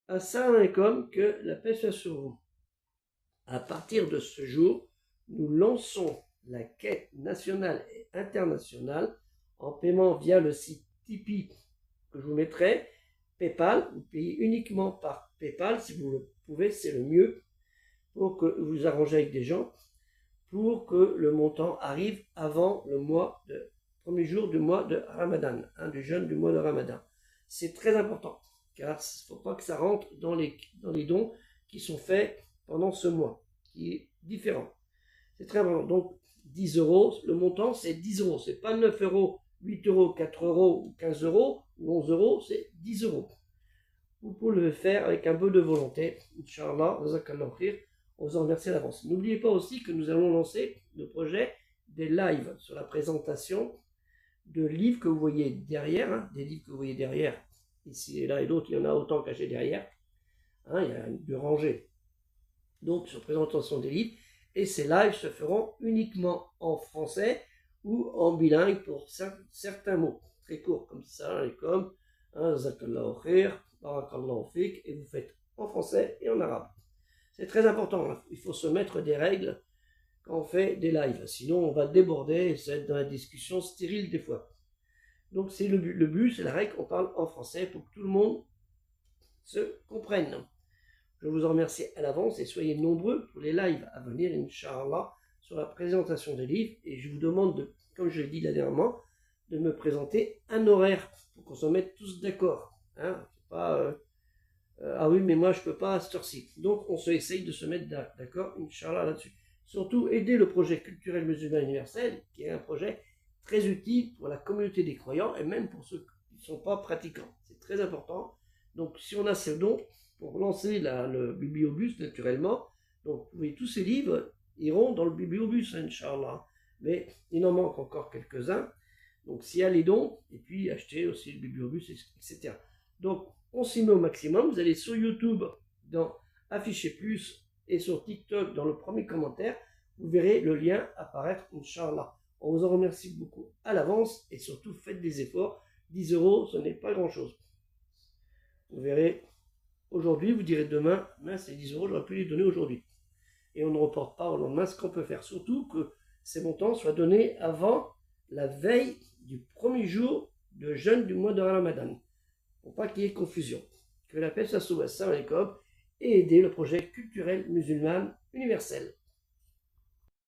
Assalamu alaikum, que la paix soit sur vous. À partir de ce jour, nous lançons la quête nationale et internationale en paiement via le site Tipeee que je vous mettrai, PayPal. Vous payez uniquement par PayPal si vous le pouvez, c'est le mieux pour que vous arrangez avec des gens pour que le montant arrive avant le premier jour du mois de Ramadan, du jeûne du mois de Ramadan. C'est très important car il ne faut pas que ça rentre dans les dons qui sont faits pendant ce mois, qui est différent. C'est très important. Donc 10 euros, le montant c'est 10 euros, c'est pas 9 euros, 8 euros, 4 euros, ou 15 euros, ou 11 euros, c'est 10 euros. Vous pouvez le faire avec un peu de volonté. Inch'Allah, on vous en remercie à l'avance. N'oubliez pas aussi que nous allons lancer le projet des lives sur la présentation de livres que vous voyez derrière, des livres que vous voyez derrière, ici et là et d'autres, il y en a autant cachés derrière, il y a deux rangées. Donc sur présentation des livres, et ces lives se feront uniquement en français ou en bilingue pour certains mots très courts comme ça, comme Zakallahu khair, Barakallahu fik, et vous faites en français et en arabe. C'est très important, il faut se mettre des règles quand on fait des lives, sinon on va déborder et ça va être dans la discussion stérile des fois. Donc c'est le but, c'est la règle qu'on parle en français pour que tout le monde se comprenne. Je vous en remercie à l'avance et soyez nombreux pour les lives à venir, Inch'Allah, sur la présentation des livres. Et je vous demande, comme je l'ai dit la dernièrement, de me présenter un horaire pour qu'on se mette tous d'accord. C'est pas ah oui, mais moi je peux pas à cette heure-ci. Donc on essaye de se mettre d'accord, Inch'Allah, là-dessus. Surtout aider le projet culturel musulman universel, qui est un projet très utile pour la communauté des croyants et même pour ceux qui ne sont pas pratiquants. C'est très important. Donc si on a ces dons, pour lancer le bibliobus naturellement, donc vous voyez, tous ces livres iront dans le bibliobus, Inch'Allah. Mais il en manque encore quelques-uns. Donc s'il y a les dons, et puis acheter aussi le bibliobus, etc. Donc on s'y met au maximum. Vous allez sur YouTube dans Afficher Plus et sur TikTok dans le premier commentaire. Vous verrez le lien apparaître, Inch'Allah. On vous en remercie beaucoup à l'avance et surtout faites des efforts. 10 euros, ce n'est pas grand-chose. Vous verrez, aujourd'hui, vous direz demain, mince, ces 10 euros, j'aurais pu les donner aujourd'hui. Et on ne reporte pas au lendemain ce qu'on peut faire. Surtout que ces montants soient donnés avant la veille du premier jour de jeûne du mois de Ramadan. Pour pas qu'il y ait confusion. Que la paix soit sur vous, assalamu alaikum, et aider le projet culturel musulman universel.